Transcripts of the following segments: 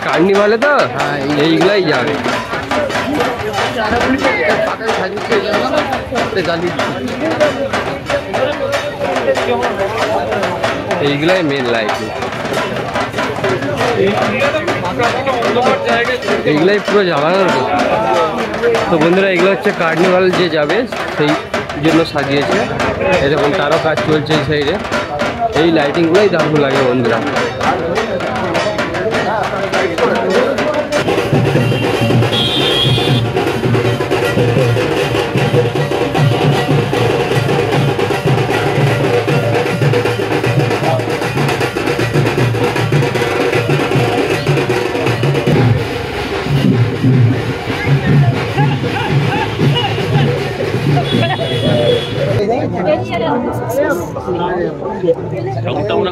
कार्निवाले तो এইগুলাই যাবে এইগুলাই মেন লাইট এইগুলাই পুরো জ্বালানোর তো বন্ধুরা এগুলো হচ্ছে কার্নিভাল যে যাবে সেই জন্য সাজিয়েছে এরকম তারও কাজ চলছে এই সাইডে এই লাইটিংগুলোই দারুণ লাগে বন্ধুরা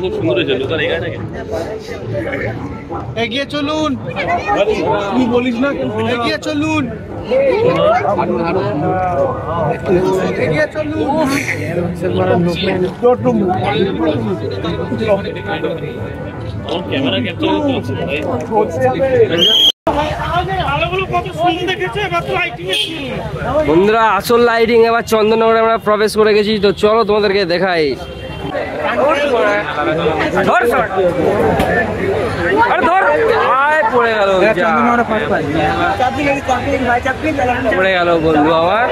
খুব সুন্দর হয়েছে লোকাল এগিয়ে চলুন কি বলিস না এগিয়ে চলুন এগিয়ে চলুন ক্যামেরা ক্যাপচার বন্ধুরা আসল লাইটিং এবার চন্দননগরে আমরা প্রবেশ করে গেছি তো চলো তোমাদেরকে দেখাই পড়ে গেল বন্ধু আমার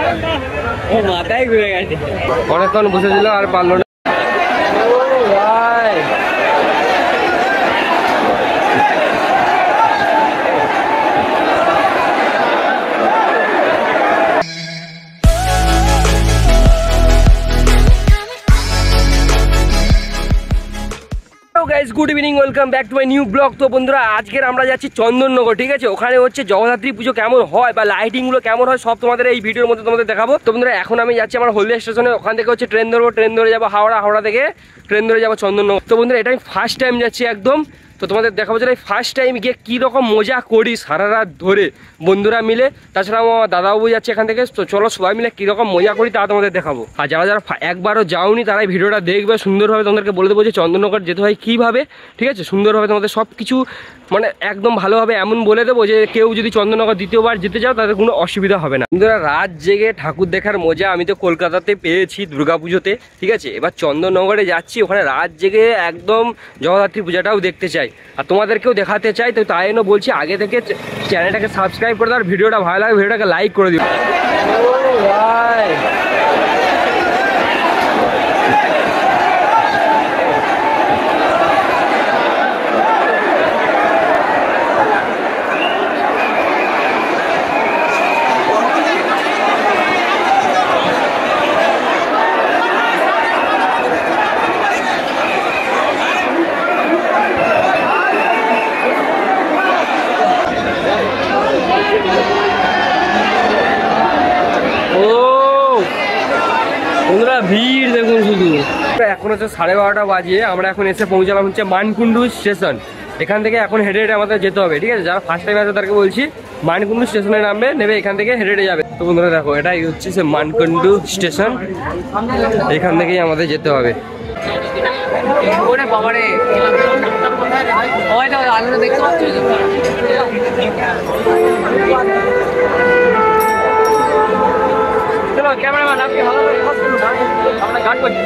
মাথায় ঘুরে গেছে অনেকক্ষণ বসেছিল আর পারলো না good evening welcome back to my new blog তো বন্ধুরা আজকের আমরা যাচ্ছি চন্দননগর ঠিক আছে ওখানে হচ্ছে জগদ্ধাত্রী পুজো কেমন হয় বা লাইটিং গুলো কেমন হয় সব তোমাদের এই ভিডিওর মধ্যে তোমাদের দেখাবো তো বন্ধুরা এখন আমি যাচ্ছি আমার হলদিয়া স্টেশনে ওখান থেকে হচ্ছে ট্রেন ধরবো ট্রেন ধরে যাবো হাওড়া থেকে ট্রেন ধরে যাবো চন্দননগর তো বন্ধুরা এটা আমি ফার্স্ট টাইম যাচ্ছি একদম তো তোমাদের দেখাবো যে ফার্স্ট টাইম গিয়ে কীরকম মজা করি সারা রাত ধরে বন্ধুরা মিলে তাছাড়া আমার দাদাবাবু যাচ্ছে এখান থেকে তো চলো সবাই মিলে কীরকম মজা করি তা তোমাদের দেখাবো আর যারা যারা একবারও যাওনি তারাই ভিডিওটা দেখবে সুন্দরভাবে তোমাদেরকে বলে দেবো যে চন্দননগর যেতে হয় কীভাবে ঠিক আছে সুন্দরভাবে তোমাদের সব কিছু মানে একদম ভালোভাবে এমন বলে দেবো যে কেউ যদি চন্দননগর দ্বিতীয়বার যেতে যাও তাদের কোনো অসুবিধা হবে না বন্ধুরা রাত জেগে ঠাকুর দেখার মজা আমি তো কলকাতাতে পেয়েছি দুর্গাপুজোতে ঠিক আছে এবার চন্দননগরে যাচ্ছি ওখানে রাত জেগে একদম জগদ্ধাত্রী পূজাটাও দেখতে চাই আর তোমাদেরকেও দেখাতে চাই তো তাই জন্য বলছি আগে থেকে চ্যানেলটাকে সাবস্ক্রাইব করে দাও ভিডিওটা ভালো লাগে ভিডিওটাকে লাইক করে দিও ভিড় দেখুন শুধু এখন হচ্ছে 12:30 বাজে আমরা এখন এসে পৌঁছালাম হচ্ছে মানকুণ্ডু স্টেশন এখান থেকে এখন হেঁটে হেঁটে আমাদের যেতে হবে ঠিক আছে যারা ফার্স্ট টাইম আছে তাদেরকে বলছি মানকুণ্ডু স্টেশনে নামবে নেবে এখান থেকে হেঁটে হেঁটে যাবে তো বন্ধুরা দেখো এটাই হচ্ছে সে মানকুণ্ডু স্টেশন এখান থেকেই আমাদের যেতে হবে চলো ক্যামেরাম্যান আপনি ভালো করে আমরা গান করছি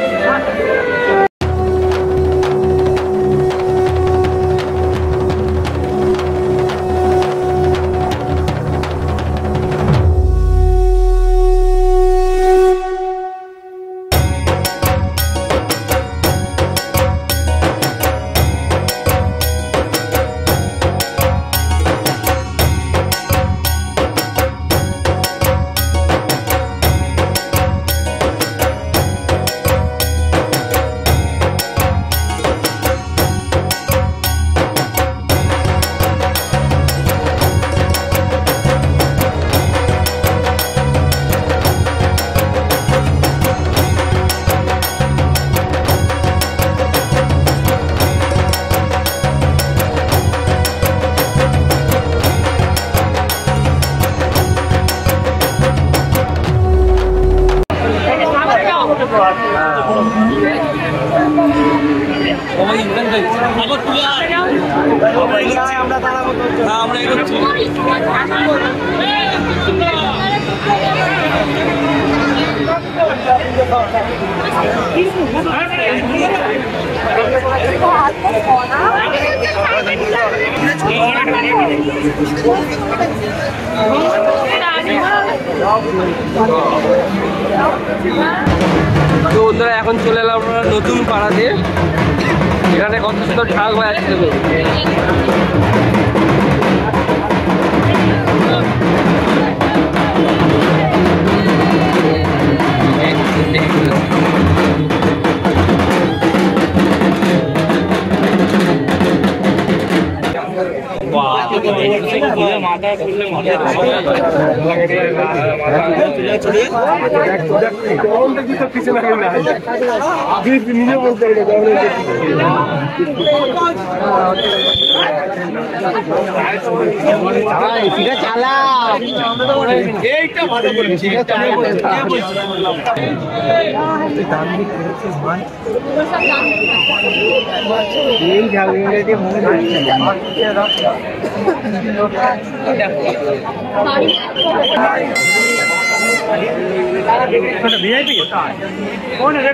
আমরা এগোচ্ছি। তো বন্ধুরা এখন চলে এলাম আমরা নতুন পাড়াতে। এখানে কত সুন্দর ঠাক হয়ে আছে। VIP कौन है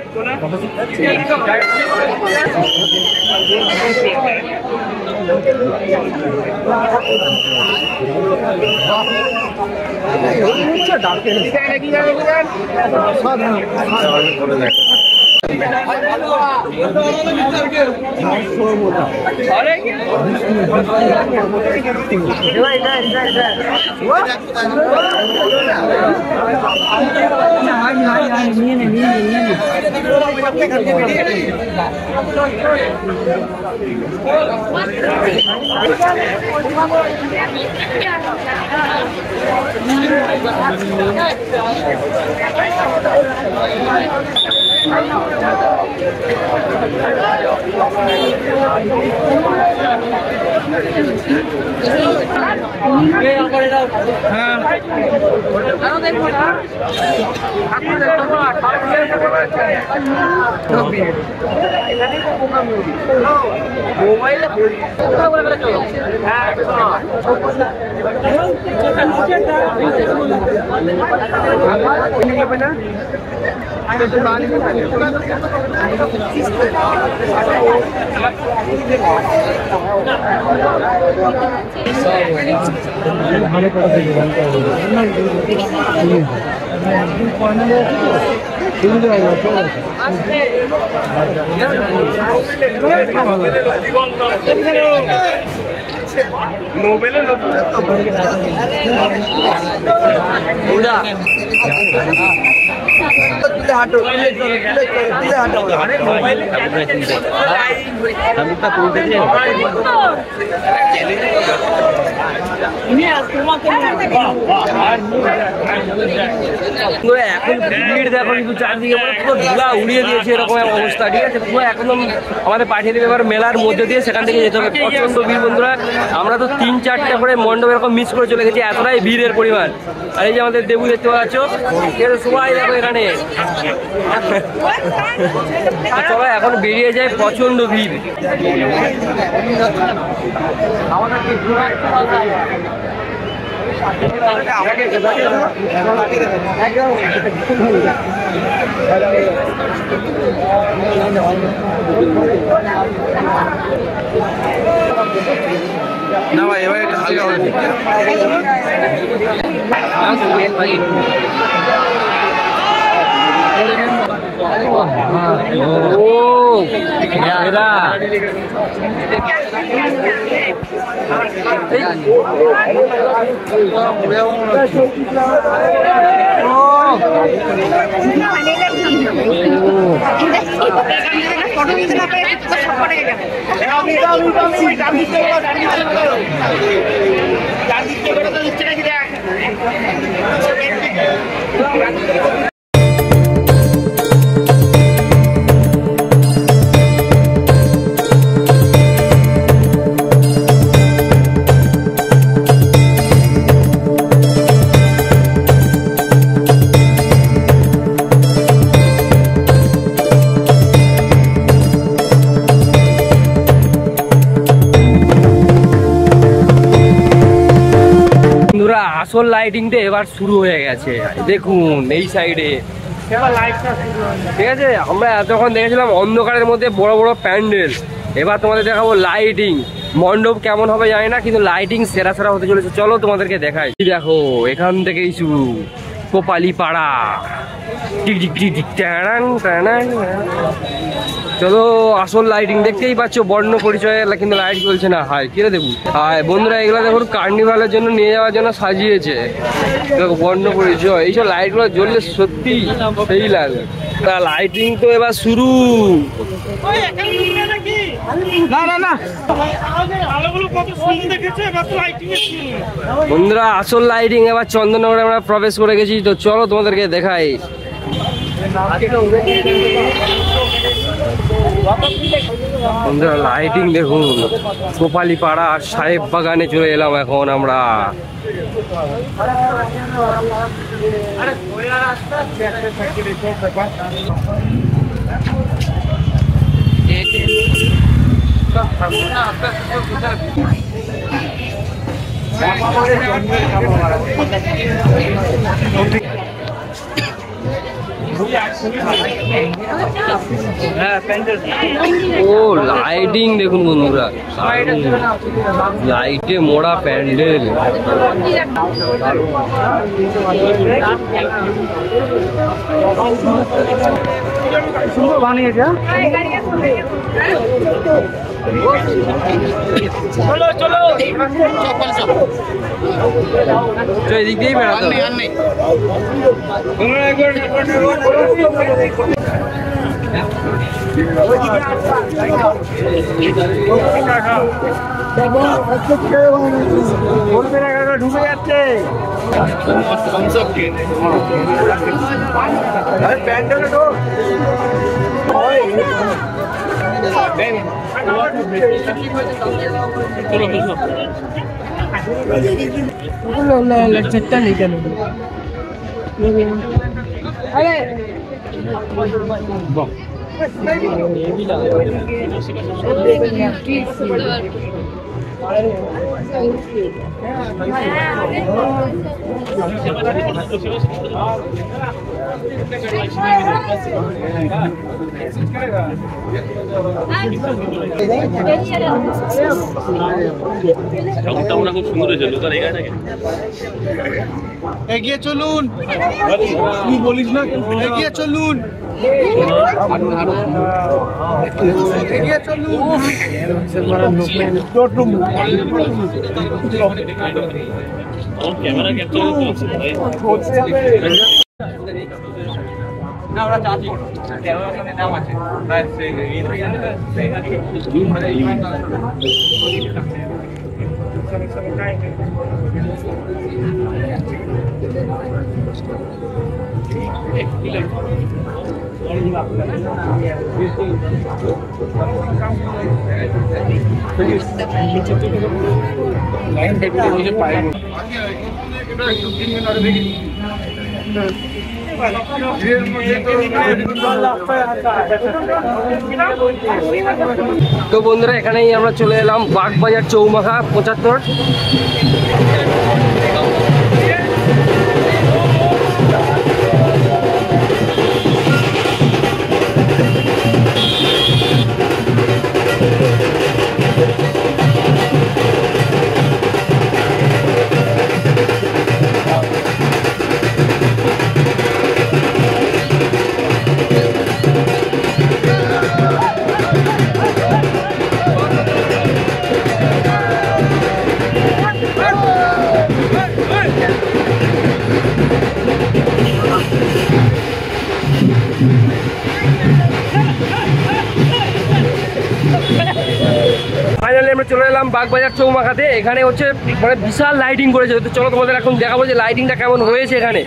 এখন ভিড় দেখো কিন্তু চারদিকে পুরো ধুলা উড়িয়ে দিয়েছে এরকম অবস্থা। ঠিক আছে, পুরো একদম আমাদের পাঠিয়ে দেবে এবার মেলার মধ্যে দিয়ে, সেখান থেকে যেতে হবে। প্রচন্ড ভিড় বন্ধুরা, আমরা তো 3-4টা করে মণ্ডপ এরকম মিস করে চলে গেছি, এতটাই ভিড়ের পরিমাণ। আর এই যে আমাদের দেবু দেখতে পাচ্ছ, সবাই দেখো এখানে। চলো এখন বেরিয়ে যায়, প্রচন্ড ভিড়। না ভাই এবার একটু হালকা হবে। আসল লাইটিংটা এবার শুরু হয়ে গেছে, দেখুন এই সাইডে। ঠিক আছে, আমরা এতক্ষণ দেখেছিলাম অন্ধকারের মধ্যে বড় বড় প্যান্ডেল, এবার তোমাদের দেখাবো লাইটিং। মণ্ডপ কেমন হবে জানি না, কিন্তু লাইটিং সেরা সেরা হতে চলেছে। চলো তোমাদেরকে দেখাই। দেখো এখান থেকেই শুরু, কোপালি পাড়া। চলো আসল লাইটিং দেখতেই পাচ্ছ, বর্ণ পরিচয় কিন্তু লাইট জ্বলছে না। হাই কিরে দেখুন, হাই বন্ধুরা, এগুলো দেখুন কার্নিভালের জন্য নিয়ে যাওয়ার জন্য সাজিয়েছে। দেখো বর্ণ পরিচয়, এইসব লাইটগুলো জ্বললে সত্যি সেই লাগে। তা লাইটিং তো এবার শুরু। বন্ধুরা আসল লাইটিং এবার চন্দননগরে আমরা প্রবেশ করে গেছি, তো চলো তোমাদেরকে দেখাই। বন্ধুরা লাইটিং দেখুন, কোপালি পাড়া আর সাহেব বাগানে চলে এলাম এখন আমরা। ও লাইটিং দেখুন বন্ধুরা, লাইটে মোড়া প্যান্ডেল। সুন্দর বানিয়েছে। চলো চলো এদিক দিয়েই বেড়াতে ঢুকে যাচ্ছে। লেকচারটা নেই কেন? খুব সুন্দর হয়েছে, লোকাল এগিয়ে চলুন, তুই বলিস না, এগিয়ে চলুন, এগিয়ে চলুন। ক্যামেরা ক্যাপচার আমরা চাচ্ছি নাম আছে। তো বন্ধুরা এখানেই আমরা চলে এলাম বাগবাজার চৌমাথা 75। ফাইনালি আমরা চলে এলাম বাগবাজার চৌমাথাতে। এখানে হচ্ছে মানে বিশাল লাইটিং করেছে, তো চলো তোমাদের এখন দেখাবো যে লাইটিংটা কেমন হয়েছে এখানে।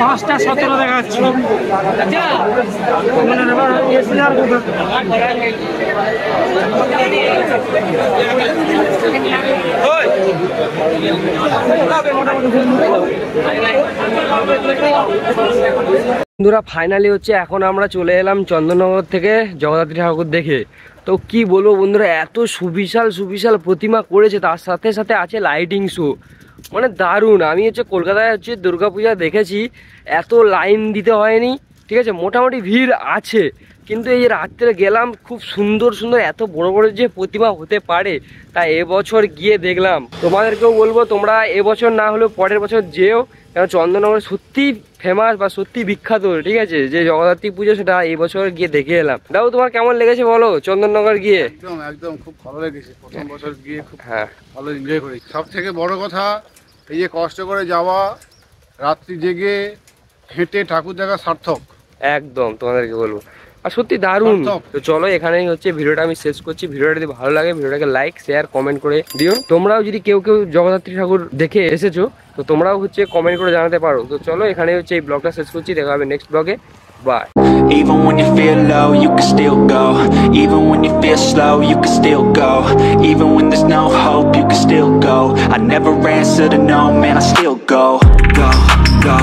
পাঁচটা 17 দেখাচ্ছি। বন্ধুরা ফাইনালি হচ্ছে এখন আমরা চলে এলাম চন্দননগর থেকে জগদ্ধাত্রী ঠাকুর দেখে। তো কি বলবো বন্ধুরা, এত সুবিশাল সুবিশাল প্রতিমা করেছে, তার সাথে সাথে আছে লাইটিং শো, মানে দারুণ। আমি হচ্ছে কলকাতায় হচ্ছে দুর্গাপূজা দেখেছি, এত লাইন দিতে হয়নি, ঠিক আছে, মোটামুটি ভিড় আছে, কিন্তু এই যে রাত্রে গেলাম, খুব সুন্দর সুন্দর এত বড় বড় যে প্রতিমা হতে পারে, তা এবছর গিয়ে দেখলাম। তোমাদেরকেও বলবো তোমরা এবছর না হলেও পরের বছর যেও, কারণ চন্দননগর সত্যি ফেমাস বা সত্যি বিখ্যাত, ঠিক আছে, যে জগদ্ধাত্রী পুজো, সেটা এই বছর গিয়ে দেখে এলাম। দাও তোমার কেমন লেগেছে বলো চন্দননগর গিয়ে? একদম একদম খুব ভালো লেগেছে, প্রথম বছর গিয়ে খুব ভালো এনজয় করেছি। সব থেকে বড় কথা এই যে কষ্ট করে যাওয়া, রাত্রি জেগে হেঁটে ঠাকুর দেখা সার্থক, একদম তোমাদেরকে বলবো, আর সত্যি দারুণ। তো চলো এখানেই হচ্ছে ভিডিওটা আমি শেষ করছি। ভিডিওটা যদি ভালো লাগে ভিডিওটাকে লাইক শেয়ার কমেন্ট করে দিও। তোমরাও যদি কেউ জগদ্ধাত্রী ঠাকুর দেখে এসেছো তো তোমরাও হচ্ছে কমেন্ট করে জানাতে পারো। তো চলো এখানেই হচ্ছে এই ব্লগটা শেষ করছি, দেখা হবে নেক্সট ব্লগে। Bye. Even when you feel low, you can still go. Even when you feel slow, you can still go. Even when there's no hope, you can still go. I never answer to no, man, I still go, go, go.